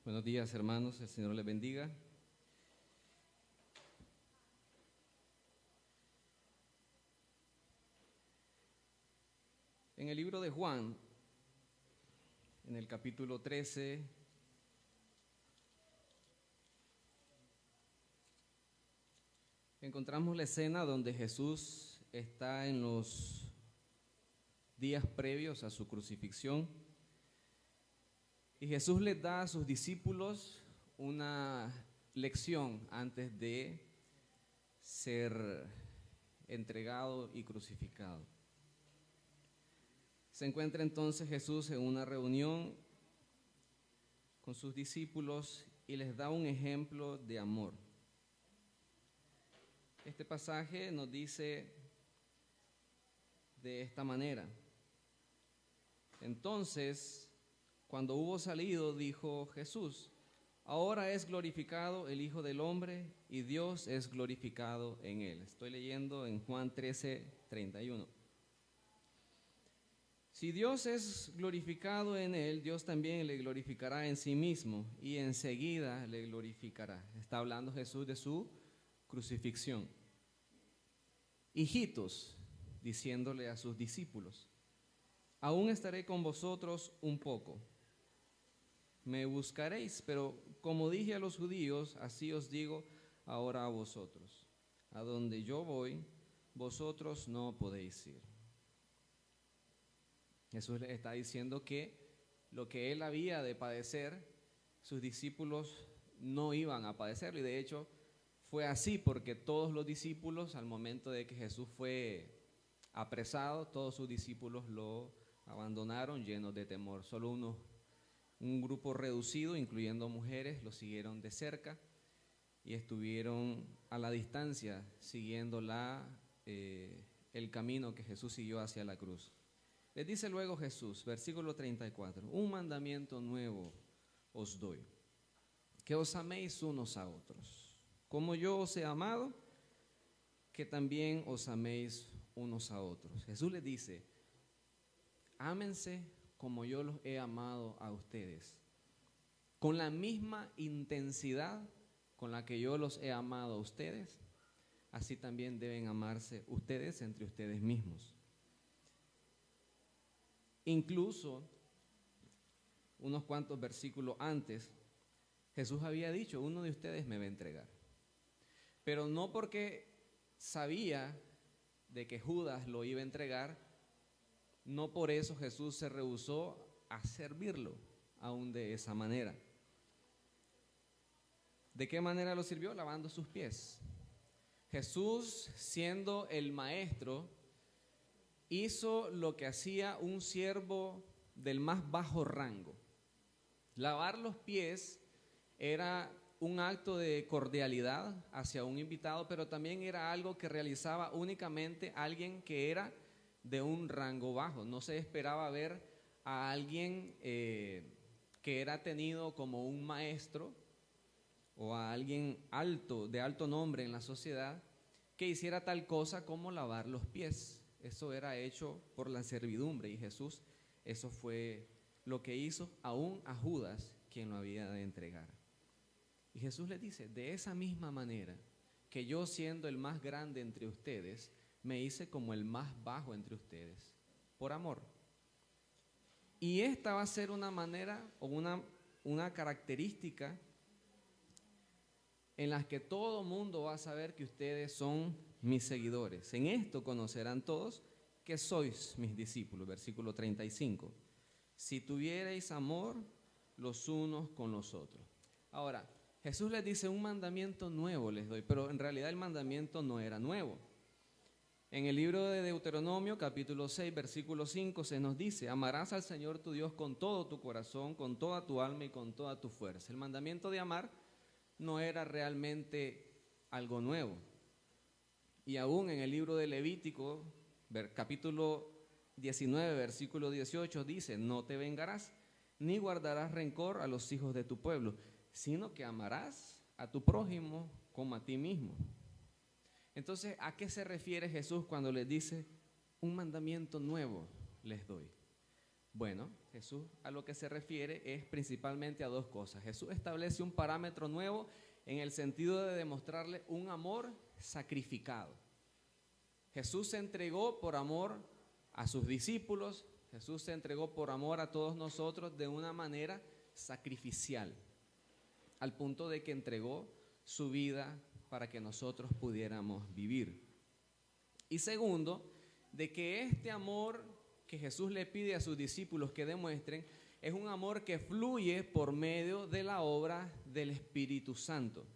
Buenos días, hermanos, el Señor les bendiga. En el libro de Juan, en el capítulo 13, encontramos la escena donde Jesús está en los días previos a su crucifixión. Y Jesús les da a sus discípulos una lección antes de ser entregado y crucificado. Se encuentra entonces Jesús en una reunión con sus discípulos y les da un ejemplo de amor. Este pasaje nos dice de esta manera: entonces, cuando hubo salido, dijo Jesús: ahora es glorificado el Hijo del Hombre y Dios es glorificado en él. Estoy leyendo en Juan 13:31. Si Dios es glorificado en él, Dios también le glorificará en sí mismo y enseguida le glorificará. Está hablando Jesús de su crucifixión. Hijitos, diciéndole a sus discípulos, aún estaré con vosotros un poco. Me buscaréis, pero como dije a los judíos, así os digo ahora a vosotros: a donde yo voy, vosotros no podéis ir. Jesús les está diciendo que lo que él había de padecer, sus discípulos no iban a padecerlo. Y de hecho fue así, porque todos los discípulos, al momento de que Jesús fue apresado, todos sus discípulos lo abandonaron llenos de temor. Solo un grupo reducido, incluyendo mujeres, lo siguieron de cerca y estuvieron a la distancia siguiendo el camino que Jesús siguió hacia la cruz. Les dice luego Jesús, versículo 34, un mandamiento nuevo os doy, que os améis unos a otros. Como yo os he amado, que también os améis unos a otros. Jesús les dice: ámense como yo los he amado a ustedes, con la misma intensidad con la que yo los he amado a ustedes, así también deben amarse ustedes entre ustedes mismos. Incluso, unos cuantos versículos antes, Jesús había dicho: uno de ustedes me va a entregar. Pero no porque sabía de que Judas lo iba a entregar, no por eso Jesús se rehusó a servirlo aún de esa manera. ¿De qué manera lo sirvió? Lavando sus pies. Jesús, siendo el maestro, hizo lo que hacía un siervo del más bajo rango. Lavar los pies era un acto de cordialidad hacia un invitado, pero también era algo que realizaba únicamente alguien que era de un rango bajo. No se esperaba ver a alguien que era tenido como un maestro o a alguien alto, de alto nombre en la sociedad, que hiciera tal cosa como lavar los pies. Eso era hecho por la servidumbre, y Jesús, eso fue lo que hizo aún a Judas, quien lo había de entregar. Y Jesús les dice: de esa misma manera que yo, siendo el más grande entre ustedes, me hice como el más bajo entre ustedes, por amor. Y esta va a ser una manera o una característica en la que todo mundo va a saber que ustedes son mis seguidores. En esto conocerán todos que sois mis discípulos. Versículo 35. Si tuvierais amor los unos con los otros. Ahora, Jesús les dice: un mandamiento nuevo les doy, pero en realidad el mandamiento no era nuevo. En el libro de Deuteronomio, capítulo 6, versículo 5, se nos dice: amarás al Señor tu Dios con todo tu corazón, con toda tu alma y con toda tu fuerza. El mandamiento de amar no era realmente algo nuevo. Y aún en el libro de Levítico, capítulo 19, versículo 18, dice: no te vengarás, ni guardarás rencor a los hijos de tu pueblo, sino que amarás a tu prójimo como a ti mismo. Entonces, ¿a qué se refiere Jesús cuando les dice: un mandamiento nuevo les doy? Bueno, Jesús a lo que se refiere es principalmente a dos cosas. Jesús establece un parámetro nuevo en el sentido de demostrarle un amor sacrificado. Jesús se entregó por amor a sus discípulos, Jesús se entregó por amor a todos nosotros de una manera sacrificial, al punto de que entregó su vida para que nosotros pudiéramos vivir. Y segundo, de que este amor que Jesús le pide a sus discípulos que demuestren es un amor que fluye por medio de la obra del Espíritu Santo.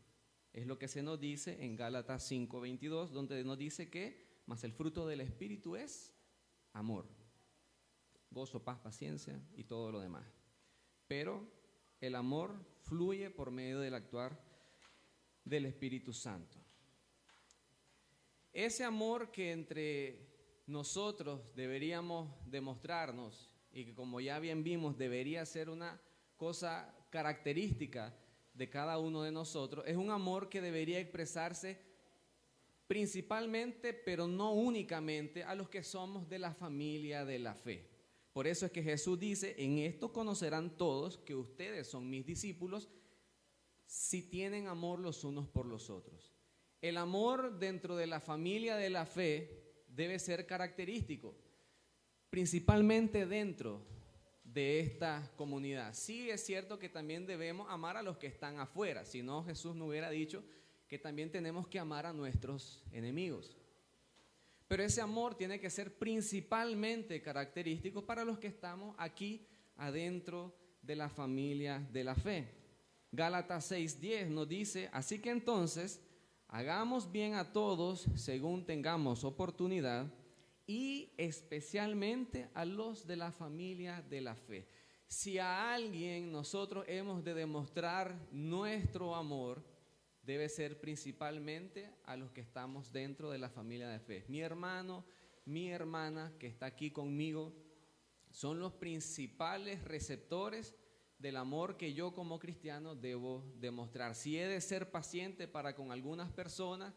Es lo que se nos dice en Gálatas 5:22, donde nos dice que mas el fruto del Espíritu es amor, gozo, paz, paciencia y todo lo demás. Pero el amor fluye por medio del actuar del Espíritu Santo. Ese amor que entre nosotros deberíamos demostrarnos y que, como ya bien vimos, debería ser una cosa característica de cada uno de nosotros, es un amor que debería expresarse principalmente, pero no únicamente, a los que somos de la familia de la fe. Por eso es que Jesús dice: en esto conocerán todos que ustedes son mis discípulos, si tienen amor los unos por los otros. El amor dentro de la familia de la fe debe ser característico, principalmente dentro de esta comunidad. Sí, es cierto que también debemos amar a los que están afuera, si no Jesús no hubiera dicho que también tenemos que amar a nuestros enemigos. Pero ese amor tiene que ser principalmente característico para los que estamos aquí adentro de la familia de la fe. Gálatas 6:10 nos dice: así que entonces hagamos bien a todos según tengamos oportunidad, y especialmente a los de la familia de la fe. Si a alguien nosotros hemos de demostrar nuestro amor, debe ser principalmente a los que estamos dentro de la familia de fe. Mi hermano, mi hermana que está aquí conmigo, son los principales receptores del amor que yo como cristiano debo demostrar. Si he de ser paciente para con algunas personas,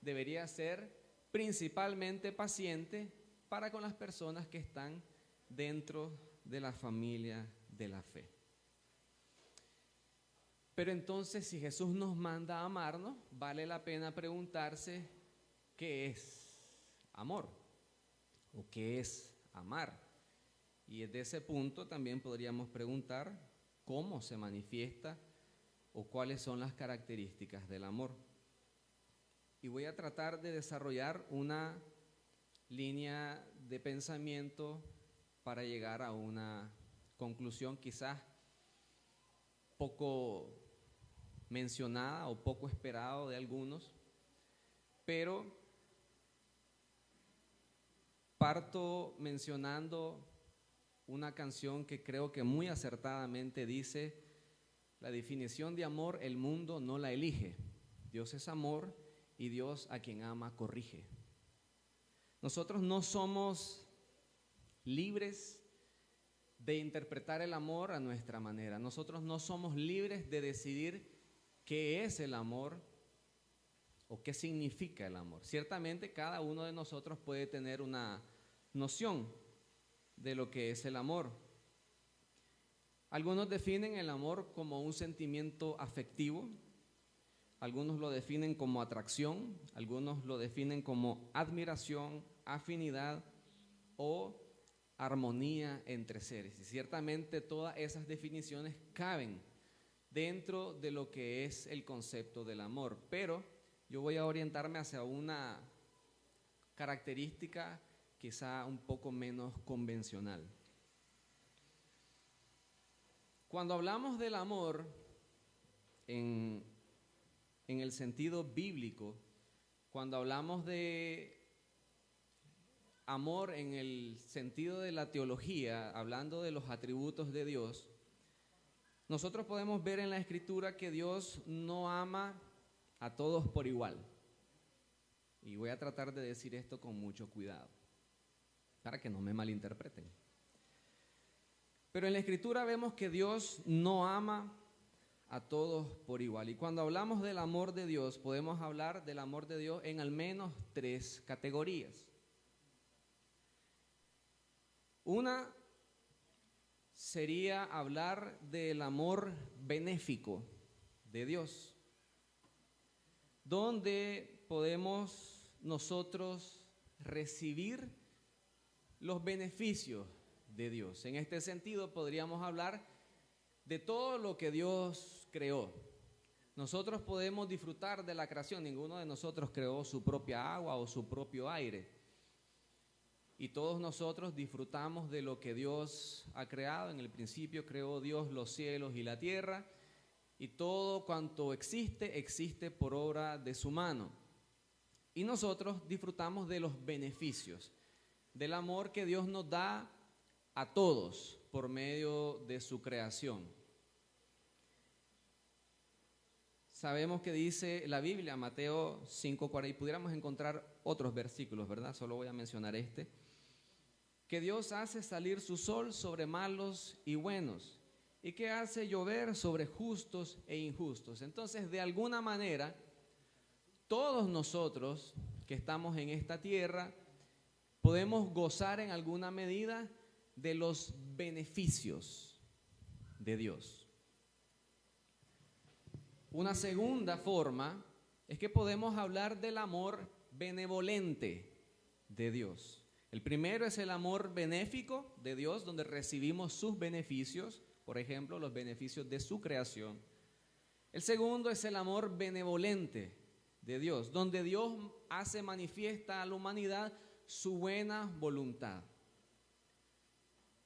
debería ser principalmente paciente para con las personas que están dentro de la familia de la fe. Pero entonces, si Jesús nos manda a amarnos, vale la pena preguntarse: ¿qué es amor? ¿O qué es amar? Y desde ese punto también podríamos preguntar cómo se manifiesta o cuáles son las características del amor. Y voy a tratar de desarrollar una línea de pensamiento para llegar a una conclusión quizás poco mencionada o poco esperado de algunos, pero parto mencionando una canción que creo que muy acertadamente dice: la definición de amor el mundo no la elige, Dios es amor y Dios a quien ama corrige. Nosotros no somos libres de interpretar el amor a nuestra manera. Nosotros no somos libres de decidir qué es el amor o qué significa el amor. Ciertamente cada uno de nosotros puede tener una noción de lo que es el amor. Algunos definen el amor como un sentimiento afectivo, algunos lo definen como atracción, algunos lo definen como admiración, afinidad o armonía entre seres. Y ciertamente todas esas definiciones caben dentro de lo que es el concepto del amor, pero yo voy a orientarme hacia una característica quizá un poco menos convencional. Cuando hablamos del amor en el sentido bíblico, cuando hablamos de amor en el sentido de la teología, hablando de los atributos de Dios, nosotros podemos ver en la Escritura que Dios no ama a todos por igual. Y voy a tratar de decir esto con mucho cuidado, para que no me malinterpreten. Pero en la Escritura vemos que Dios no ama a todos por igual. Y cuando hablamos del amor de Dios, podemos hablar del amor de Dios en al menos 3 categorías. Una sería hablar del amor benéfico de Dios, donde podemos nosotros recibir los beneficios de Dios. En este sentido podríamos hablar de todo lo que Dios creó. Nosotros podemos disfrutar de la creación. Ninguno de nosotros creó su propia agua o su propio aire. Y todos nosotros disfrutamos de lo que Dios ha creado. En el principio creó Dios los cielos y la tierra. Y todo cuanto existe, existe por obra de su mano. Y nosotros disfrutamos de los beneficios, del amor que Dios nos da a todos por medio de su creación. Sabemos que dice la Biblia, Mateo 5:40, y pudiéramos encontrar otros versículos, ¿verdad? Solo voy a mencionar este, que Dios hace salir su sol sobre malos y buenos, y que hace llover sobre justos e injustos. Entonces, de alguna manera, todos nosotros que estamos en esta tierra podemos gozar en alguna medida de los beneficios de Dios. Una segunda forma es que podemos hablar del amor benevolente de Dios. El primero es el amor benéfico de Dios, donde recibimos sus beneficios, por ejemplo, los beneficios de su creación. El segundo es el amor benevolente de Dios, donde Dios hace manifiesta a la humanidad su buena voluntad.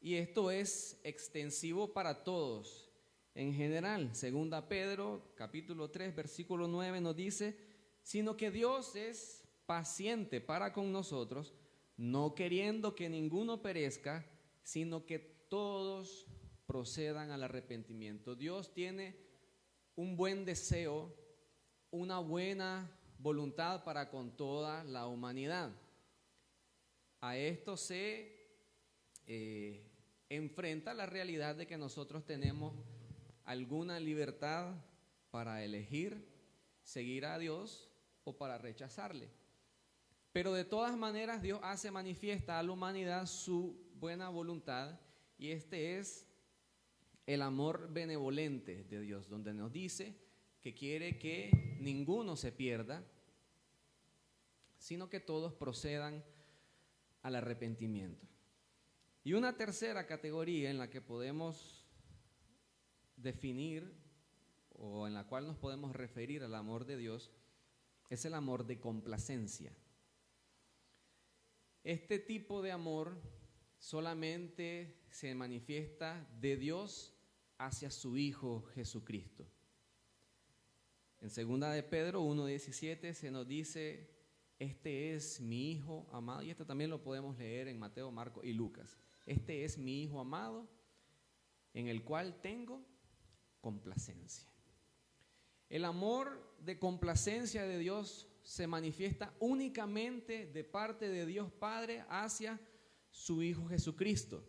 Y esto es extensivo para todos en general. Segunda Pedro, capítulo 3, versículo 9 nos dice, sino que Dios es paciente para con nosotros, no queriendo que ninguno perezca, sino que todos procedan al arrepentimiento. Dios tiene un buen deseo, una buena voluntad para con toda la humanidad. A esto se enfrenta la realidad de que nosotros tenemos alguna libertad para elegir seguir a Dios o para rechazarle. Pero de todas maneras Dios hace manifiesta a la humanidad su buena voluntad, y este es el amor benevolente de Dios, donde nos dice que quiere que ninguno se pierda, sino que todos procedan al arrepentimiento. Y una tercera categoría en la que podemos definir o en la cual nos podemos referir al amor de Dios es el amor de complacencia. Este tipo de amor solamente se manifiesta de Dios hacia su Hijo Jesucristo. En segunda de Pedro 1:17 se nos dice, este es mi Hijo amado, y esto también lo podemos leer en Mateo, Marcos y Lucas. Este es mi Hijo amado, en el cual tengo complacencia. El amor de complacencia de Dios se manifiesta únicamente de parte de Dios Padre hacia su Hijo Jesucristo.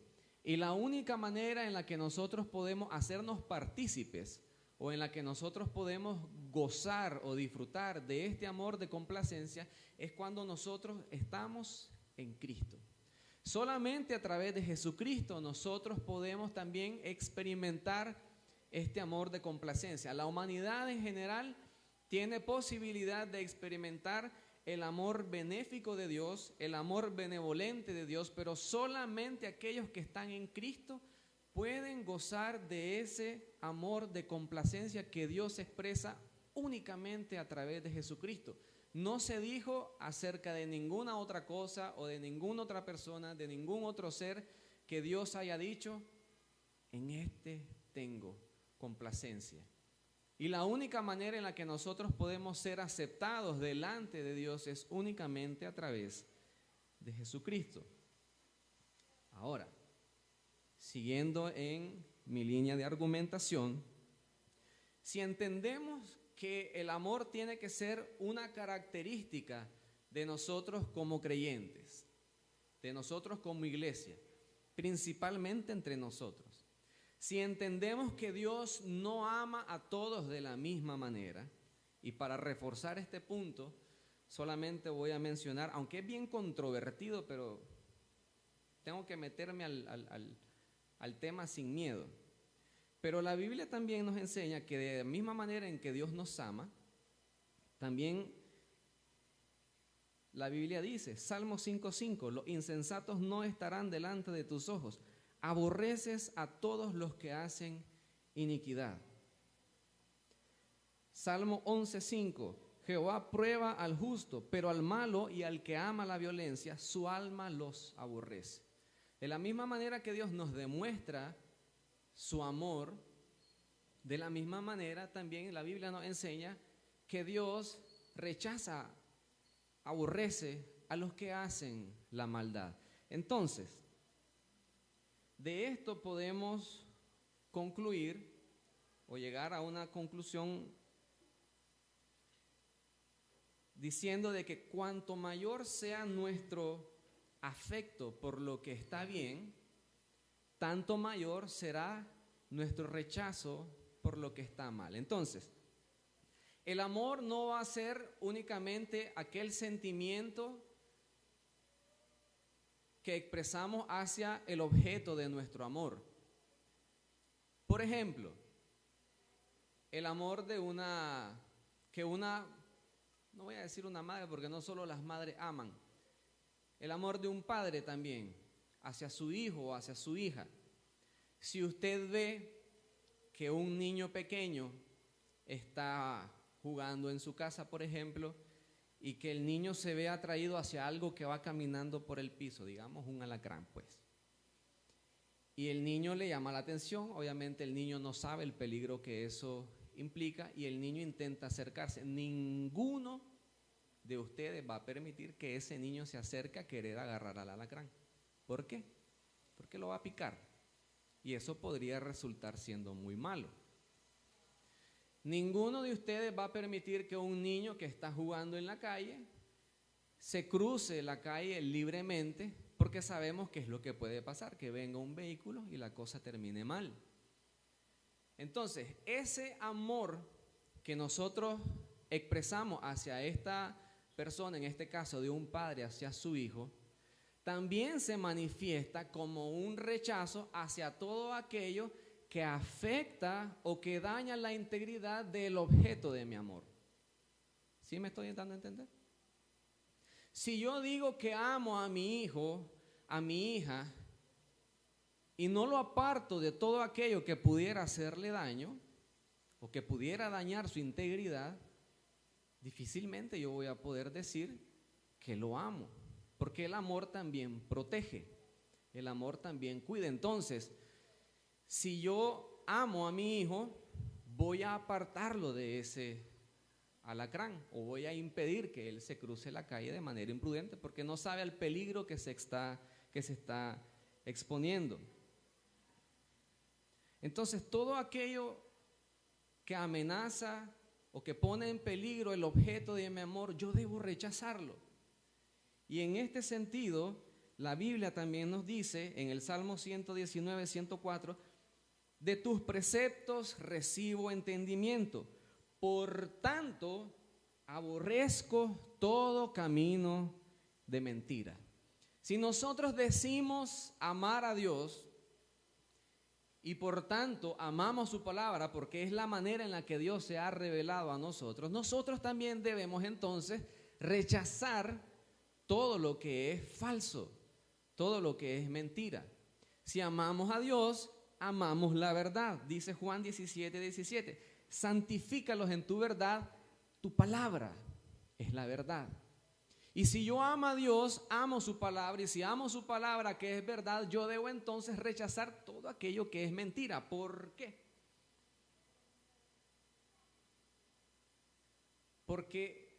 Y la única manera en la que nosotros podemos hacernos partícipes o en la que nosotros podemos gozar o disfrutar de este amor de complacencia es cuando nosotros estamos en Cristo. Solamente a través de Jesucristo nosotros podemos también experimentar este amor de complacencia. La humanidad en general tiene posibilidad de experimentar el amor benéfico de Dios, el amor benevolente de Dios, pero solamente aquellos que están en Cristo pueden gozar de ese amor de complacencia que Dios expresa únicamente a través de Jesucristo. No se dijo acerca de ninguna otra cosa o de ninguna otra persona, de ningún otro ser que Dios haya dicho, en este tengo complacencia. Y la única manera en la que nosotros podemos ser aceptados delante de Dios es únicamente a través de Jesucristo. Ahora, siguiendo en mi línea de argumentación, si entendemos que el amor tiene que ser una característica de nosotros como creyentes, de nosotros como iglesia, principalmente entre nosotros, si entendemos que Dios no ama a todos de la misma manera, y para reforzar este punto, solamente voy a mencionar, aunque es bien controvertido, pero tengo que meterme al tema sin miedo. Pero la Biblia también nos enseña que de la misma manera en que Dios nos ama, también la Biblia dice, Salmo 5:5, los insensatos no estarán delante de tus ojos, aborreces a todos los que hacen iniquidad. Salmo 11:5, Jehová prueba al justo, pero al malo y al que ama la violencia, su alma los aborrece. De la misma manera que Dios nos demuestra su amor, de la misma manera también la Biblia nos enseña que Dios rechaza, aborrece a los que hacen la maldad. Entonces, de esto podemos concluir o llegar a una conclusión diciendo de que cuanto mayor sea nuestro afecto por lo que está bien, tanto mayor será nuestro rechazo por lo que está mal. Entonces, el amor no va a ser únicamente aquel sentimiento que expresamos hacia el objeto de nuestro amor. Por ejemplo, el amor de no voy a decir una madre porque no solo las madres aman, el amor de un padre también hacia su hijo o hacia su hija. Si usted ve que un niño pequeño está jugando en su casa, por ejemplo, y que el niño se ve atraído hacia algo que va caminando por el piso, digamos un alacrán, pues, y el niño le llama la atención, obviamente el niño no sabe el peligro que eso implica y el niño intenta acercarse. Ninguno de ustedes va a permitir que ese niño se acerque a querer agarrar al alacrán. ¿Por qué? Porque lo va a picar y eso podría resultar siendo muy malo. Ninguno de ustedes va a permitir que un niño que está jugando en la calle se cruce la calle libremente, porque sabemos que es lo que puede pasar, que venga un vehículo y la cosa termine mal. Entonces, ese amor que nosotros expresamos hacia esta persona, en este caso de un padre hacia su hijo, también se manifiesta como un rechazo hacia todo aquello que afecta o que daña la integridad del objeto de mi amor. ¿Sí me estoy dando a entender? Si yo digo que amo a mi hijo, a mi hija, y no lo aparto de todo aquello que pudiera hacerle daño o que pudiera dañar su integridad, difícilmente yo voy a poder decir que lo amo, porque el amor también protege, el amor también cuida. Entonces, si yo amo a mi hijo, voy a apartarlo de ese alacrán o voy a impedir que él se cruce la calle de manera imprudente porque no sabe al peligro que se está exponiendo. Entonces, todo aquello que amenaza o que pone en peligro el objeto de mi amor, yo debo rechazarlo. Y en este sentido, la Biblia también nos dice en el Salmo 119, 104, de tus preceptos recibo entendimiento, por tanto aborrezco todo camino de mentira. Si nosotros decimos amar a Dios y por tanto amamos su palabra porque es la manera en la que Dios se ha revelado a nosotros, nosotros también debemos entonces rechazar todo lo que es falso, todo lo que es mentira. Si amamos a Dios, amamos la verdad. Dice Juan 17, 17, santifícalos en tu verdad, tu palabra es la verdad. Y si yo amo a Dios, amo su palabra, y si amo su palabra que es verdad, yo debo entonces rechazar todo aquello que es mentira. ¿Por qué? Porque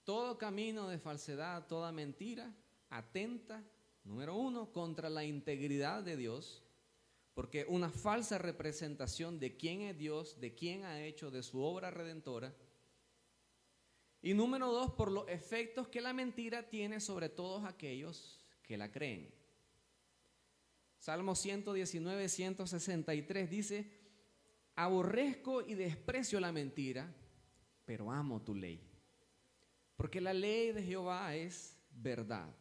todo camino de falsedad, toda mentira, atenta, número uno, contra la integridad de Dios, porque una falsa representación de quién es Dios, de quién ha hecho, de su obra redentora. Y número dos, por los efectos que la mentira tiene sobre todos aquellos que la creen. Salmo 119, 163 dice, aborrezco y desprecio la mentira, pero amo tu ley. Porque la ley de Jehová es verdad.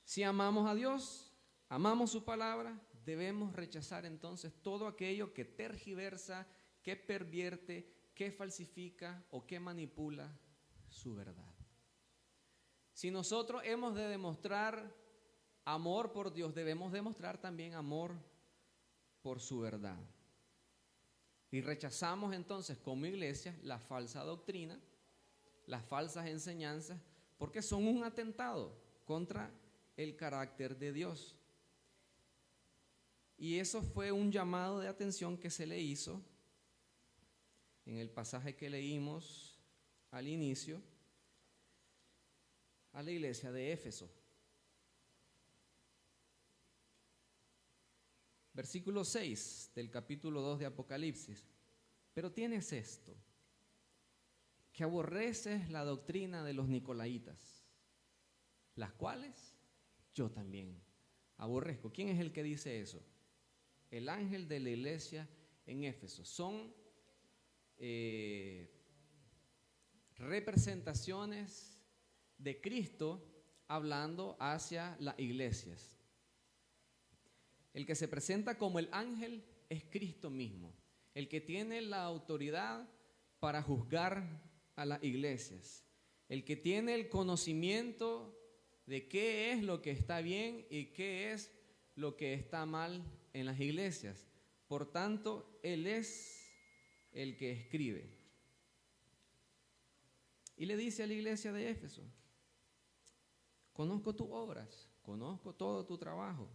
Si amamos a Dios, amamos su palabra, debemos rechazar entonces todo aquello que tergiversa, que pervierte, que falsifica o que manipula su verdad. Si nosotros hemos de demostrar amor por Dios, debemos demostrar también amor por su verdad. Y rechazamos entonces como iglesia la falsa doctrina, las falsas enseñanzas, porque son un atentado contra el carácter de Dios. Y eso fue un llamado de atención que se le hizo en el pasaje que leímos al inicio a la iglesia de Éfeso. Versículo 6 del capítulo 2 de Apocalipsis. Pero tienes esto, que aborreces la doctrina de los nicolaítas, las cuales yo también aborrezco. ¿Quién es el que dice eso? El ángel de la iglesia en Éfeso. Son representaciones de Cristo hablando hacia las iglesias. El que se presenta como el ángel es Cristo mismo, el que tiene la autoridad para juzgar a las iglesias, el que tiene el conocimiento de qué es lo que está bien y qué es lo que está mal en las iglesias. Por tanto, Él es el que escribe. Y le dice a la iglesia de Éfeso: conozco tus obras, conozco todo tu trabajo.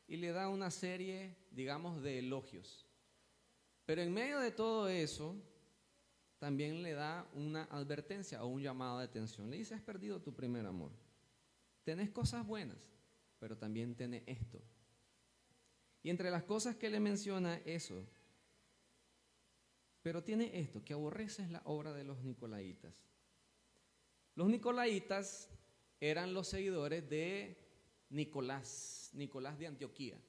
Y le da una serie, digamos, de elogios. Pero en medio de todo eso, también le da una advertencia o un llamado de atención. Le dice: has perdido tu primer amor. Tenés cosas buenas, pero también tenés esto. Y entre las cosas que le menciona eso, pero tiene esto, que aborreces la obra de los nicolaítas. Los nicolaítas eran los seguidores de Nicolás de Antioquía,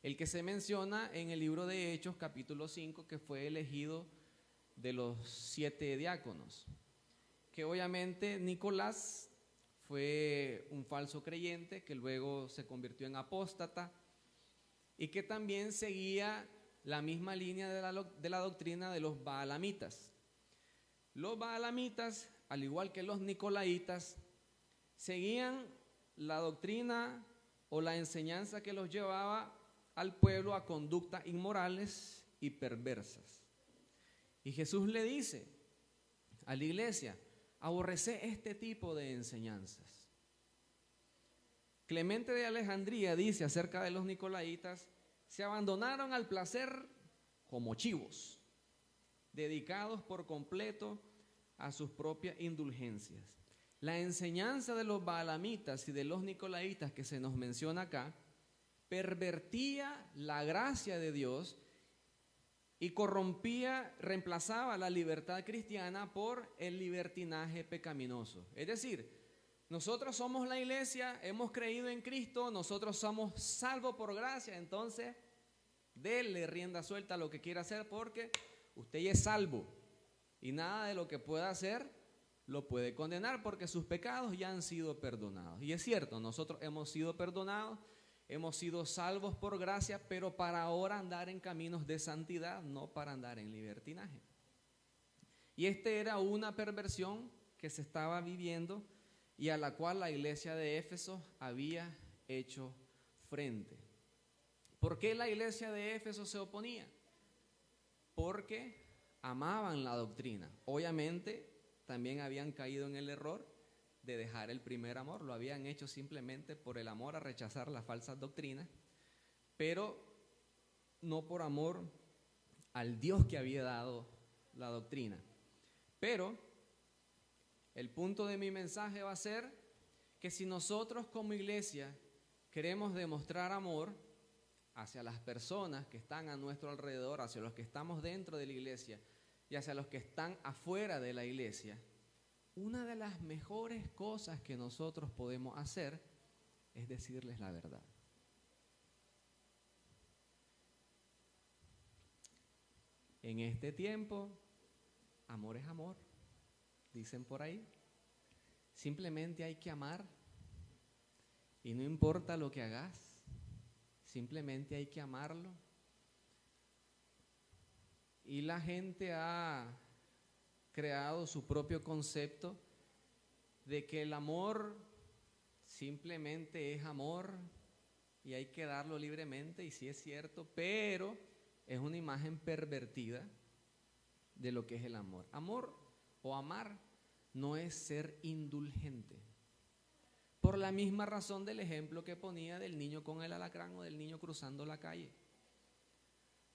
el que se menciona en el libro de Hechos capítulo 5, que fue elegido de los 7 diáconos, que obviamente Nicolás fue un falso creyente que luego se convirtió en apóstata y que también seguía la misma línea de la doctrina de los baalamitas. Los baalamitas, al igual que los nicolaitas, seguían la doctrina o la enseñanza que los llevaba al pueblo a conductas inmorales y perversas. Y Jesús le dice a la iglesia: aborrecé este tipo de enseñanzas. Clemente de Alejandría dice acerca de los nicolaitas: se abandonaron al placer como chivos, dedicados por completo a sus propias indulgencias. La enseñanza de los baalamitas y de los nicolaitas que se nos menciona acá pervertía la gracia de Dios y corrompía, reemplazaba la libertad cristiana por el libertinaje pecaminoso. Es decir, nosotros somos la iglesia, hemos creído en Cristo, nosotros somos salvos por gracia, entonces déle rienda suelta a lo que quiera hacer porque usted ya es salvo y nada de lo que pueda hacer lo puede condenar porque sus pecados ya han sido perdonados. Y es cierto, nosotros hemos sido perdonados, hemos sido salvos por gracia, pero para ahora andar en caminos de santidad, no para andar en libertinaje. Y esta era una perversión que se estaba viviendo y a la cual la iglesia de Éfeso había hecho frente. ¿Por qué la iglesia de Éfeso se oponía? Porque amaban la doctrina. Obviamente también habían caído en el error de dejar el primer amor. Lo habían hecho simplemente por el amor a rechazar las falsas doctrinas, pero no por amor al Dios que había dado la doctrina. Pero el punto de mi mensaje va a ser que si nosotros como iglesia queremos demostrar amor hacia las personas que están a nuestro alrededor, hacia los que estamos dentro de la iglesia y hacia los que están afuera de la iglesia, una de las mejores cosas que nosotros podemos hacer es decirles la verdad. En este tiempo, amor es amor, dicen por ahí. Simplemente hay que amar Y no importa lo que hagas, simplemente hay que amarlo. Y la gente ha creado su propio concepto de que el amor simplemente es amor y hay que darlo libremente, y sí es cierto, pero es una imagen pervertida de lo que es el amor. Amor o amar no es ser indulgente. Por la misma razón del ejemplo que ponía del niño con el alacrán o del niño cruzando la calle.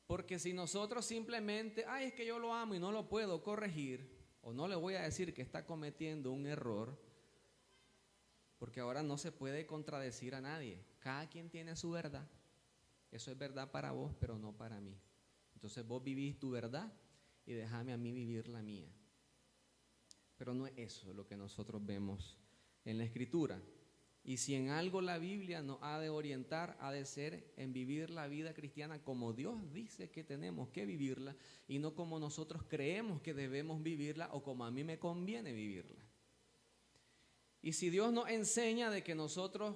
Porque si nosotros simplemente, ay, es que yo lo amo y no lo puedo corregir, o no le voy a decir que está cometiendo un error, porque ahora no se puede contradecir a nadie. Cada quien tiene su verdad. Eso es verdad para vos, pero no para mí. Entonces vos vivís tu verdad y déjame a mí vivir la mía. Pero no es eso lo que nosotros vemos en la Escritura. Y si en algo la Biblia nos ha de orientar, ha de ser en vivir la vida cristiana como Dios dice que tenemos que vivirla y no como nosotros creemos que debemos vivirla o como a mí me conviene vivirla. Y si Dios nos enseña de que nosotros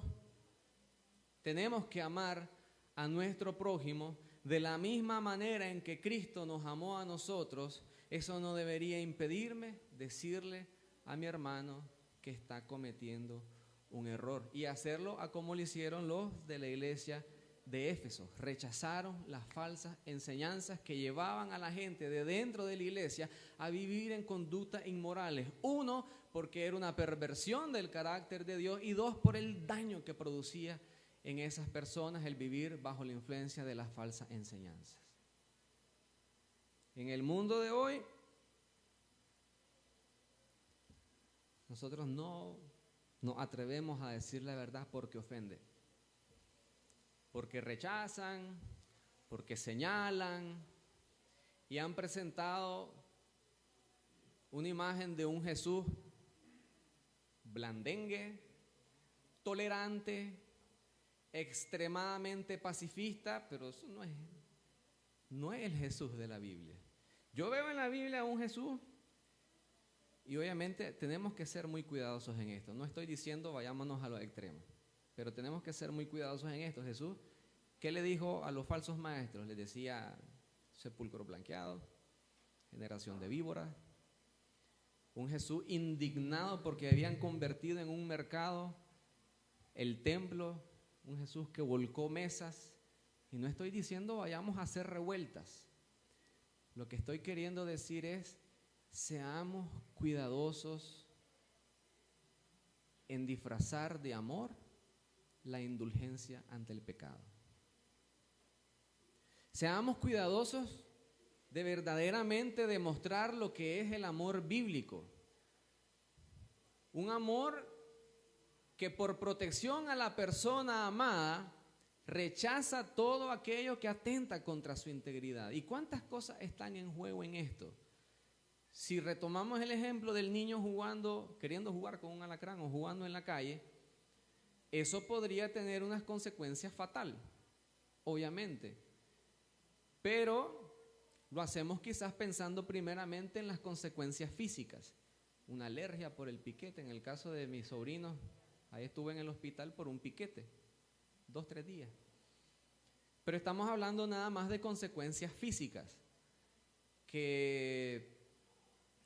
tenemos que amar a nuestro prójimo de la misma manera en que Cristo nos amó a nosotros, eso no debería impedirme decirle a mi hermano que está cometiendo un error y hacerlo a como lo hicieron los de la iglesia de Éfeso. Rechazaron las falsas enseñanzas que llevaban a la gente de dentro de la iglesia a vivir en conductas inmorales. Uno, porque era una perversión del carácter de Dios, y dos, por el daño que producía en esas personas el vivir bajo la influencia de las falsas enseñanzas. En el mundo de hoy, nosotros no nos atrevemos a decir la verdad porque ofende, porque rechazan, porque señalan, y han presentado una imagen de un Jesús blandengue, tolerante, extremadamente pacifista, pero eso no es el Jesús de la Biblia. Yo veo en la Biblia un Jesús, y obviamente tenemos que ser muy cuidadosos en esto. No estoy diciendo vayámonos a los extremos, pero tenemos que ser muy cuidadosos en esto. Jesús, ¿qué le dijo a los falsos maestros? Les decía sepulcro blanqueado, generación de víboras. Un Jesús indignado porque habían convertido en un mercado el templo. Un Jesús que volcó mesas. Y no estoy diciendo vayamos a hacer revueltas. Lo que estoy queriendo decir es, seamos cuidadosos en disfrazar de amor la indulgencia ante el pecado. Seamos cuidadosos de verdaderamente demostrar lo que es el amor bíblico. Un amor que por protección a la persona amada rechaza todo aquello que atenta contra su integridad. ¿Y cuántas cosas están en juego en esto? Si retomamos el ejemplo del niño queriendo jugar con un alacrán o jugando en la calle, eso podría tener unas consecuencias fatales, obviamente. Pero lo hacemos quizás pensando primeramente en las consecuencias físicas. Una alergia por el piquete, en el caso de mis sobrinos, ahí estuve en el hospital por un piquete, 2-3 días. Pero estamos hablando nada más de consecuencias físicas, que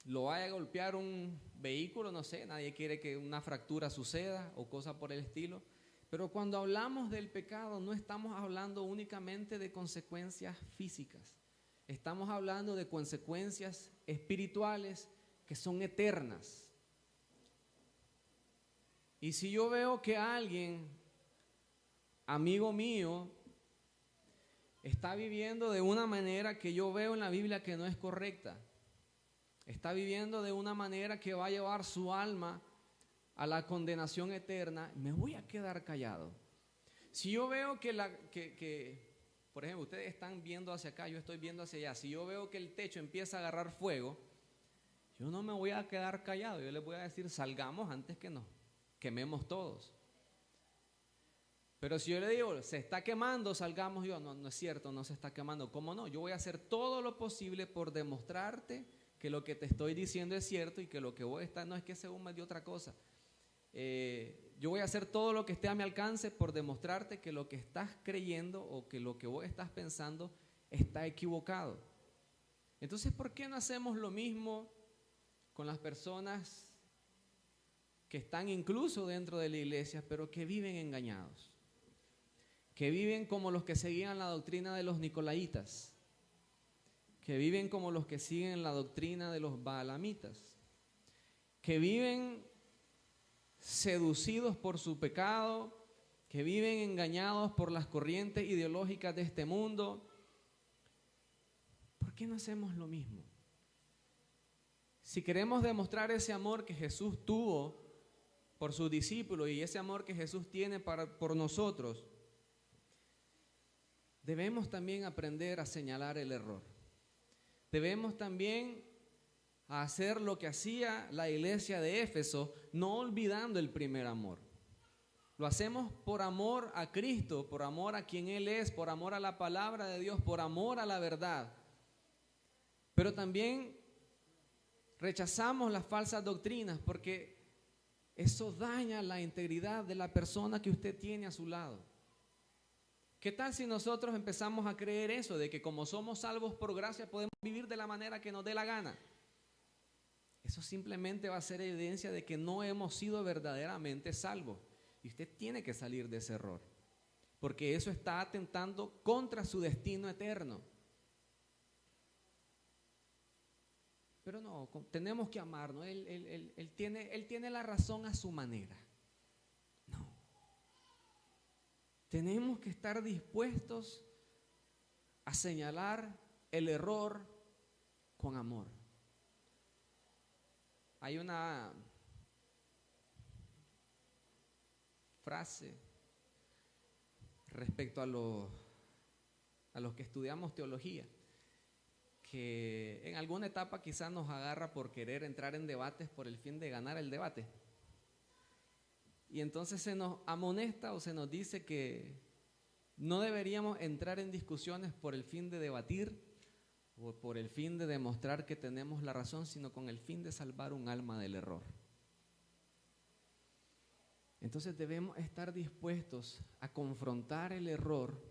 lo vaya a golpear un vehículo, no sé, nadie quiere que una fractura suceda o cosas por el estilo. Pero cuando hablamos del pecado no estamos hablando únicamente de consecuencias físicas. Estamos hablando de consecuencias espirituales que son eternas. Y si yo veo que alguien, amigo mío, está viviendo de una manera que yo veo en la Biblia que no es correcta, está viviendo de una manera que va a llevar su alma a la condenación eterna, me voy a quedar callado. Si yo veo por ejemplo, ustedes están viendo hacia acá, yo estoy viendo hacia allá, si yo veo que el techo empieza a agarrar fuego, yo no me voy a quedar callado, yo les voy a decir, salgamos antes que nos quememos todos. Pero si yo le digo, se está quemando, salgamos, no es cierto, no se está quemando. ¿Cómo no? Yo voy a hacer todo lo posible por demostrarte que lo que te estoy diciendo es cierto y que lo que vos estás no es que se hume de otra cosa. yo voy a hacer todo lo que esté a mi alcance por demostrarte que lo que estás creyendo o que lo que vos estás pensando está equivocado. Entonces, ¿por qué no hacemos lo mismo con las personas que están incluso dentro de la iglesia, pero que viven engañados? Que viven como los que seguían la doctrina de los nicolaitas, que viven como los que siguen la doctrina de los baalamitas, que viven seducidos por su pecado, que viven engañados por las corrientes ideológicas de este mundo. ¿Por qué no hacemos lo mismo? Si queremos demostrar ese amor que Jesús tuvo por sus discípulos y ese amor que Jesús tiene por nosotros, debemos también aprender a señalar el error. Debemos también hacer lo que hacía la iglesia de Éfeso, no olvidando el primer amor. Lo hacemos por amor a Cristo, por amor a quien Él es, por amor a la palabra de Dios, por amor a la verdad. Pero también rechazamos las falsas doctrinas porque eso daña la integridad de la persona que usted tiene a su lado. ¿Qué tal si nosotros empezamos a creer eso, de que como somos salvos por gracia podemos vivir de la manera que nos dé la gana? Eso simplemente va a ser evidencia de que no hemos sido verdaderamente salvos. Y usted tiene que salir de ese error, porque eso está atentando contra su destino eterno. Pero no, tenemos que amarnos. Él tiene la razón a su manera. No. Tenemos que estar dispuestos a señalar el error con amor. Hay una frase respecto a los que estudiamos teología, que en alguna etapa quizás nos agarra por querer entrar en debates por el fin de ganar el debate. Y entonces se nos amonesta o se nos dice que no deberíamos entrar en discusiones por el fin de debatir o por el fin de demostrar que tenemos la razón, sino con el fin de salvar un alma del error. Entonces debemos estar dispuestos a confrontar el error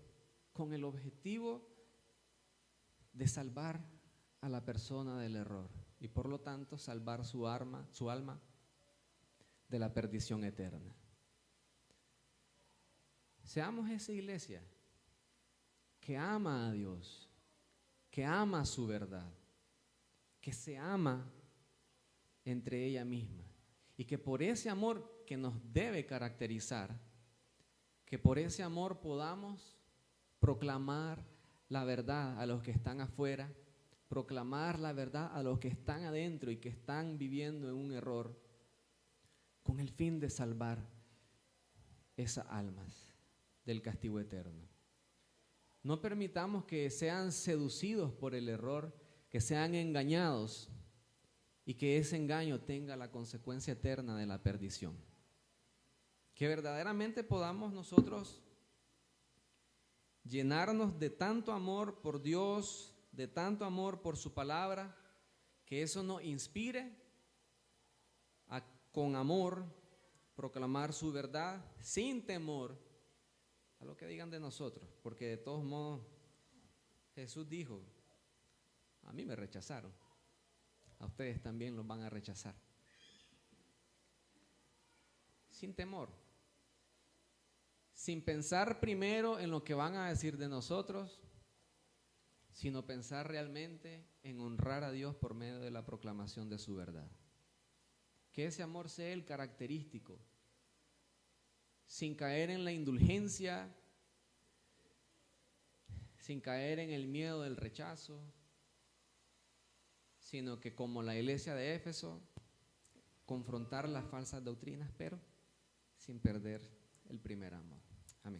con el objetivo de salvar a la persona del error y por lo tanto salvar su alma de la perdición eterna. Seamos esa iglesia que ama a Dios, que ama su verdad, que se ama entre ella misma y que por ese amor que nos debe caracterizar, que por ese amor podamos proclamar la verdad a los que están afuera, proclamar la verdad a los que están adentro y que están viviendo en un error, con el fin de salvar esas almas del castigo eterno. No permitamos que sean seducidos por el error, que sean engañados y que ese engaño tenga la consecuencia eterna de la perdición. Que verdaderamente podamos nosotros llenarnos de tanto amor por Dios, de tanto amor por su palabra, que eso nos inspire a con amor proclamar su verdad sin temor a lo que digan de nosotros, porque de todos modos Jesús dijo: a mí me rechazaron, a ustedes también los van a rechazar. Sin temor, sin pensar primero en lo que van a decir de nosotros, sino pensar realmente en honrar a Dios por medio de la proclamación de su verdad. Que ese amor sea el característico, sin caer en la indulgencia, sin caer en el miedo del rechazo, sino que como la iglesia de Éfeso, confrontar las falsas doctrinas, pero sin perder el primer amor. Amén.